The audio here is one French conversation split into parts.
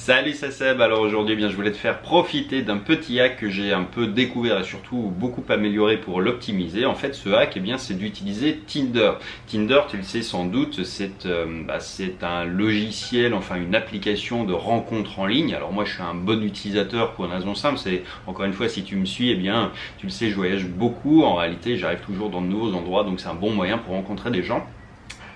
Salut, c'est Seb. Alors aujourd'hui, je voulais te faire profiter d'un petit hack que j'ai un peu découvert et surtout beaucoup amélioré pour l'optimiser. En fait, ce hack, c'est d'utiliser Tinder. Tinder, tu le sais sans doute, c'est un logiciel, enfin une application de rencontre en ligne. Alors moi, je suis un bon utilisateur pour une raison simple. C'est encore une fois, si tu me suis, tu le sais, je voyage beaucoup. En réalité, j'arrive toujours dans de nouveaux endroits, donc c'est un bon moyen pour rencontrer des gens.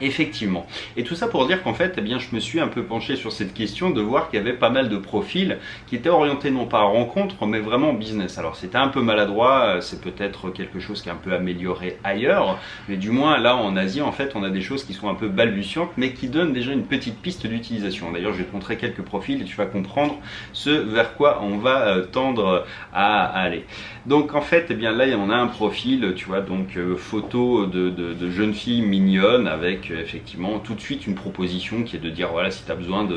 Effectivement. Et tout ça pour dire qu'en fait, je me suis un peu penché sur cette question de voir qu'il y avait pas mal de profils qui étaient orientés non pas à rencontre, mais vraiment business. Alors c'était un peu maladroit, c'est peut-être quelque chose qui est un peu amélioré ailleurs, mais du moins là en Asie, en fait, on a des choses qui sont un peu balbutiantes, mais qui donnent déjà une petite piste d'utilisation. D'ailleurs, je vais te montrer quelques profils et tu vas comprendre ce vers quoi on va tendre à aller. Donc en fait, là, on a un profil, tu vois, donc photo de jeune fille mignonne avec effectivement tout de suite une proposition qui est de dire voilà, si tu as besoin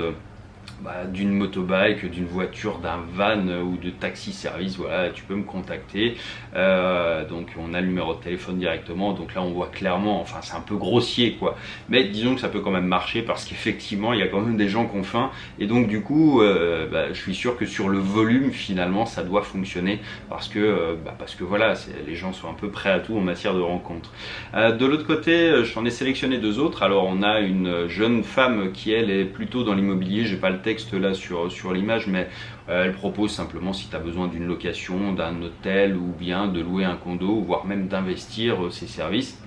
d'une motobike, d'une voiture, d'un van ou de taxi service, voilà, tu peux me contacter. Donc on a le numéro de téléphone directement, donc là on voit clairement, enfin c'est un peu grossier quoi, mais disons que ça peut quand même marcher parce qu'effectivement il y a quand même des gens qui ont faim et donc du coup je suis sûr que sur le volume finalement ça doit fonctionner parce que voilà, les gens sont un peu prêts à tout en matière de rencontre. De l'autre côté, j'en ai sélectionné deux autres. Alors on a une jeune femme qui elle est plutôt dans l'immobilier, j'ai pas le texte là sur l'image, mais elle propose simplement si tu as besoin d'une location, d'un hôtel ou bien de louer un condo, voire même d'investir ses services.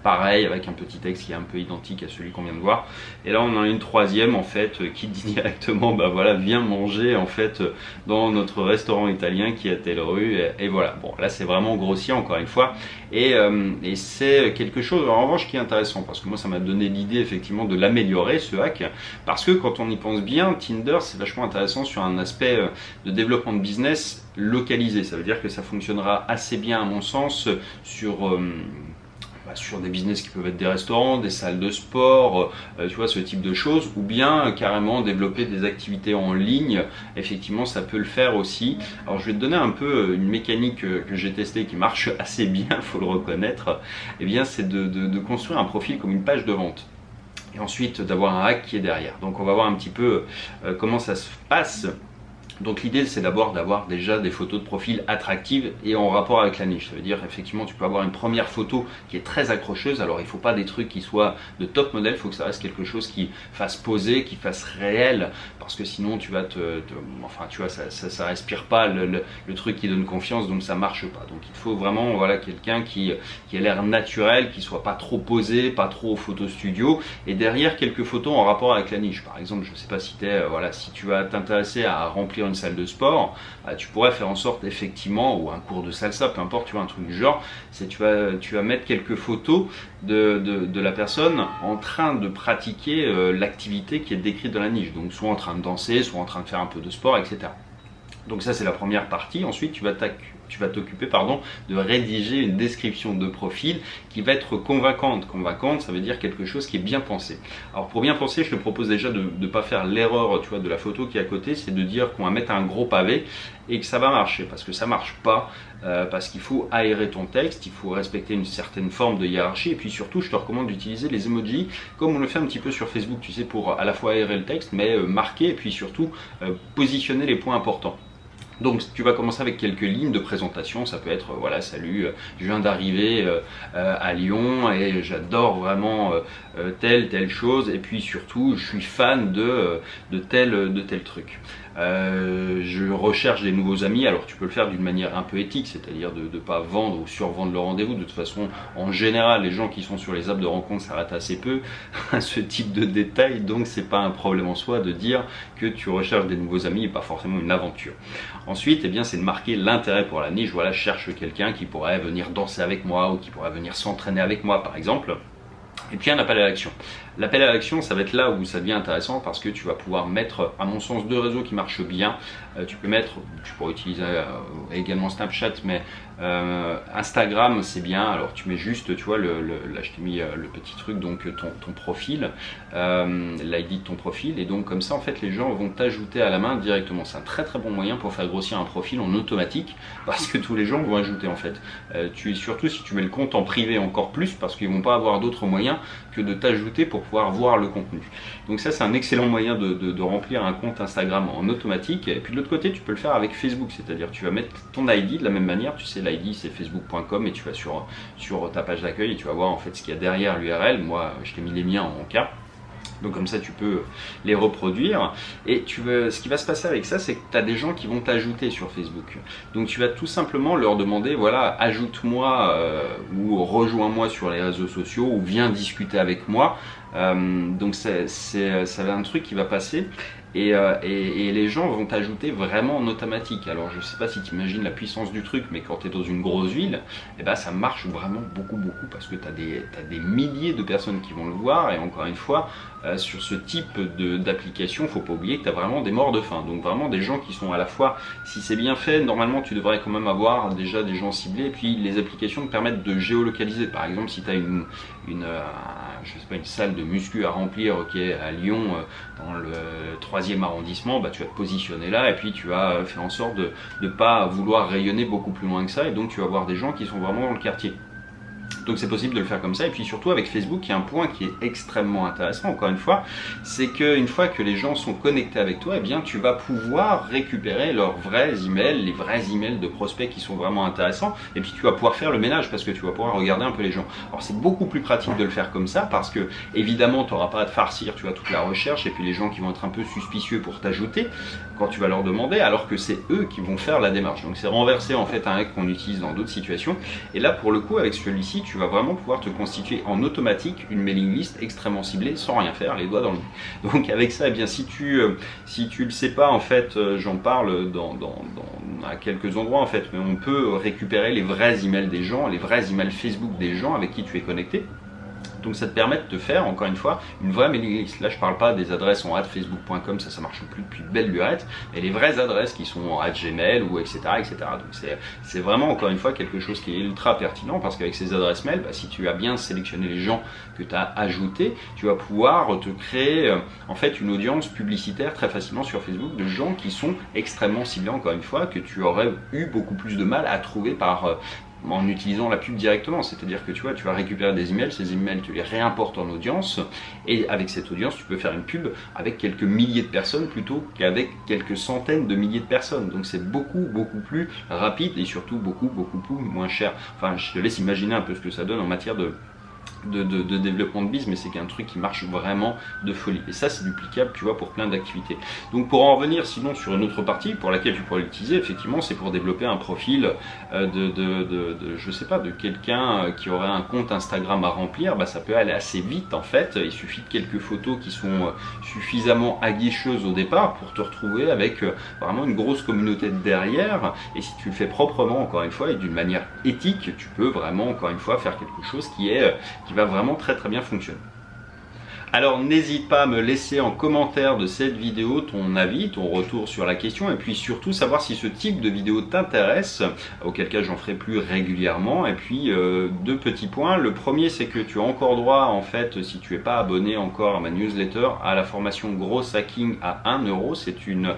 Pareil, avec un petit texte qui est un peu identique à celui qu'on vient de voir. Et là, on en a une troisième en fait qui dit directement, voilà, viens manger en fait dans notre restaurant italien qui est à telle rue. Et voilà. Bon, là, c'est vraiment grossier encore une fois. Et c'est quelque chose en revanche qui est intéressant parce que moi, ça m'a donné l'idée effectivement de l'améliorer ce hack parce que quand on y pense bien, Tinder, c'est vachement intéressant sur un aspect de développement de business localisé. Ça veut dire que ça fonctionnera assez bien à mon sens sur des business qui peuvent être des restaurants, des salles de sport, tu vois, ce type de choses, ou bien carrément développer des activités en ligne. Effectivement, ça peut le faire aussi. Alors, je vais te donner un peu une mécanique que j'ai testée qui marche assez bien, faut le reconnaître. C'est de construire un profil comme une page de vente. Et ensuite, d'avoir un hack qui est derrière. Donc, on va voir un petit peu comment ça se passe. Donc l'idée c'est d'abord d'avoir déjà des photos de profil attractives et en rapport avec la niche. Ça veut dire effectivement tu peux avoir une première photo qui est très accrocheuse. Alors il ne faut pas des trucs qui soient de top modèle, il faut que ça reste quelque chose qui fasse poser, qui fasse réel, parce que sinon tu vas enfin tu vois, ça respire pas le truc qui donne confiance, donc ça marche pas. Donc il faut vraiment voilà, quelqu'un qui a l'air naturel, qui soit pas trop posé, pas trop photo studio, et derrière quelques photos en rapport avec la niche. Par exemple, je sais pas si si tu vas t'intéresser à remplir une salle de sport, tu pourrais faire en sorte effectivement, ou un cours de salsa, peu importe, tu vois, un truc du genre, tu vas mettre quelques photos de la personne en train de pratiquer l'activité qui est décrite dans la niche, donc soit en train de danser, soit en train de faire un peu de sport, etc. Donc ça c'est la première partie. Ensuite tu vas t'occuper de rédiger une description de profil qui va être convaincante. Convaincante, ça veut dire quelque chose qui est bien pensé. Alors pour bien penser, je te propose déjà de ne pas faire l'erreur, tu vois, de la photo qui est à côté, c'est de dire qu'on va mettre un gros pavé et que ça va marcher, parce que ça marche pas, parce qu'il faut aérer ton texte, il faut respecter une certaine forme de hiérarchie, et puis surtout je te recommande d'utiliser les emojis comme on le fait un petit peu sur Facebook, tu sais, pour à la fois aérer le texte mais marquer et puis surtout positionner les points importants. Donc tu vas commencer avec quelques lignes de présentation, ça peut être voilà, salut, je viens d'arriver à Lyon et j'adore vraiment telle chose, et puis surtout je suis fan de tel truc. Je recherche des nouveaux amis. Alors tu peux le faire d'une manière un peu éthique, c'est-à-dire de ne pas vendre ou survendre le rendez-vous. De toute façon, en général, les gens qui sont sur les apps de rencontre s'arrêtent assez peu à ce type de détails, donc c'est pas un problème en soi de dire que tu recherches des nouveaux amis et pas forcément une aventure. Ensuite, c'est de marquer l'intérêt pour la niche. Voilà, je cherche quelqu'un qui pourrait venir danser avec moi ou qui pourrait venir s'entraîner avec moi, par exemple. Et puis un appel à l'action. L'appel à l'action, ça va être là où ça devient intéressant parce que tu vas pouvoir mettre, à mon sens, deux réseaux qui marchent bien. Tu pourrais utiliser également Snapchat, mais Instagram c'est bien. Alors tu mets juste, tu vois, là je t'ai mis le petit truc, donc ton profil, l'ID de ton profil, et donc comme ça en fait les gens vont t'ajouter à la main directement. C'est un très très bon moyen pour faire grossir un profil en automatique parce que tous les gens vont ajouter en fait. Surtout si tu mets le compte en privé encore plus, parce qu'ils vont pas avoir d'autres moyens que de t'ajouter pour pouvoir voir le contenu. Donc ça, c'est un excellent moyen de remplir un compte Instagram en automatique. Et puis de l'autre côté, tu peux le faire avec Facebook, c'est-à-dire tu vas mettre ton ID de la même manière. Tu sais, l'ID c'est facebook.com et tu vas sur ta page d'accueil et tu vas voir en fait ce qu'il y a derrière l'URL. Moi, je t'ai mis les miens en cas. Donc comme ça tu peux les reproduire et ce qui va se passer avec ça, c'est que tu as des gens qui vont t'ajouter sur Facebook. Donc tu vas tout simplement leur demander, voilà, ajoute-moi ou rejoins-moi sur les réseaux sociaux ou viens discuter avec moi. Donc ça va un truc qui va passer et les gens vont t'ajouter vraiment en automatique. Alors je sais pas si tu imagines la puissance du truc, mais quand tu es dans une grosse ville, et ben, ça marche vraiment beaucoup parce que tu as des milliers de personnes qui vont le voir. Et encore une fois, sur ce type d'application, faut pas oublier que tu as vraiment des morts de faim. Donc vraiment des gens qui sont à la fois, si c'est bien fait, normalement tu devrais quand même avoir déjà des gens ciblés. Et puis les applications te permettent de géolocaliser. Par exemple, si tu as je sais pas, une salle de muscu à remplir qui est à Lyon dans le 3e arrondissement, bah, tu vas te positionner là et puis tu vas faire en sorte de ne pas vouloir rayonner beaucoup plus loin que ça, et donc tu vas avoir des gens qui sont vraiment dans le quartier. Donc c'est possible de le faire comme ça. Et puis surtout avec Facebook, il y a un point qui est extrêmement intéressant, encore une fois, c'est qu'une fois que les gens sont connectés avec toi, eh bien tu vas pouvoir récupérer leurs vrais emails, les vrais emails de prospects qui sont vraiment intéressants, et puis tu vas pouvoir faire le ménage parce que tu vas pouvoir regarder un peu les gens. Alors c'est beaucoup plus pratique de le faire comme ça parce que évidemment tu n'auras pas à te farcir, tu vois, toute la recherche et puis les gens qui vont être un peu suspicieux pour t'ajouter quand tu vas leur demander, alors que c'est eux qui vont faire la démarche. Donc c'est renversé en fait un hack qu'on utilise dans d'autres situations. Et là pour le coup avec celui-ci, tu vas vraiment pouvoir te constituer en automatique une mailing list extrêmement ciblée sans rien faire, les doigts dans le nez. Donc avec ça, eh bien si tu le sais pas, en fait, j'en parle à quelques endroits en fait, mais on peut récupérer les vrais emails des gens, les vrais emails Facebook des gens avec qui tu es connecté. Donc ça te permet de te faire, encore une fois, une vraie mailing list. Là je parle pas des adresses en @facebook.com, ça marche plus depuis de belle lurette, mais les vraies adresses qui sont en @gmail ou etc. Donc c'est vraiment encore une fois quelque chose qui est ultra pertinent parce qu'avec ces adresses mail, bah, si tu as bien sélectionné les gens que tu as ajoutés, tu vas pouvoir te créer en fait une audience publicitaire très facilement sur Facebook de gens qui sont extrêmement ciblés, encore une fois, que tu aurais eu beaucoup plus de mal à trouver en utilisant la pub directement. C'est-à-dire que tu vas récupérer des emails, ces emails tu les réimportes en audience, et avec cette audience tu peux faire une pub avec quelques milliers de personnes plutôt qu'avec quelques centaines de milliers de personnes. Donc c'est beaucoup plus rapide et surtout beaucoup plus moins cher. Enfin, je te laisse imaginer un peu ce que ça donne en matière de développement de biz, mais c'est qu'un truc qui marche vraiment de folie. Et ça c'est duplicable, tu vois, pour plein d'activités. Donc pour en revenir sinon sur une autre partie pour laquelle tu pourrais l'utiliser, effectivement, c'est pour développer un profil je sais pas, de quelqu'un qui aurait un compte Instagram à remplir. Bah, ça peut aller assez vite en fait. Il suffit de quelques photos qui sont suffisamment aguicheuses au départ pour te retrouver avec vraiment une grosse communauté derrière. Et si tu le fais proprement, encore une fois, et d'une manière éthique, tu peux vraiment, encore une fois, faire quelque chose qui va vraiment très bien fonctionner. Alors n'hésite pas à me laisser en commentaire de cette vidéo ton avis, ton retour sur la question, et puis surtout savoir si ce type de vidéo t'intéresse, auquel cas j'en ferai plus régulièrement. Et puis deux petits points. Le premier, c'est que tu as encore droit, en fait, si tu n'es pas abonné encore à ma newsletter, à la formation Gros Hacking à 1 €. C'est une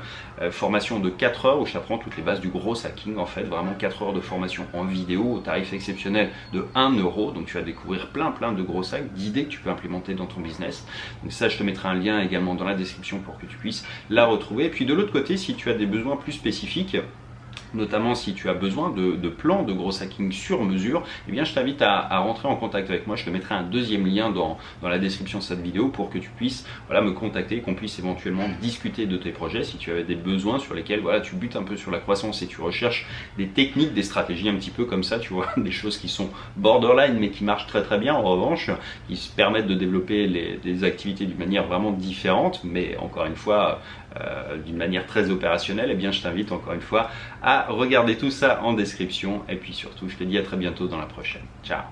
formation de 4 heures où je t'apprends toutes les bases du gros hacking, en fait, vraiment 4 heures de formation en vidéo au tarif exceptionnel de 1 €. Donc tu vas découvrir plein de gros hacks, d'idées que tu peux implémenter dans ton business. Donc ça, je te mettrai un lien également dans la description pour que tu puisses la retrouver. Et puis de l'autre côté, si tu as des besoins plus spécifiques, notamment si tu as besoin de plans de gros hacking sur mesure, eh bien je t'invite à rentrer en contact avec moi. Je te mettrai un deuxième lien dans la description de cette vidéo pour que tu puisses me contacter, qu'on puisse éventuellement discuter de tes projets si tu avais des besoins sur lesquels tu butes un peu sur la croissance et tu recherches des techniques, des stratégies un petit peu comme ça, tu vois, des choses qui sont borderline mais qui marchent très bien en revanche, qui se permettent de développer des activités d'une manière vraiment différente, mais encore une fois d'une manière très opérationnelle. Eh bien je t'invite encore une fois à regarder tout ça en description, et puis surtout je te dis à très bientôt dans la prochaine. Ciao.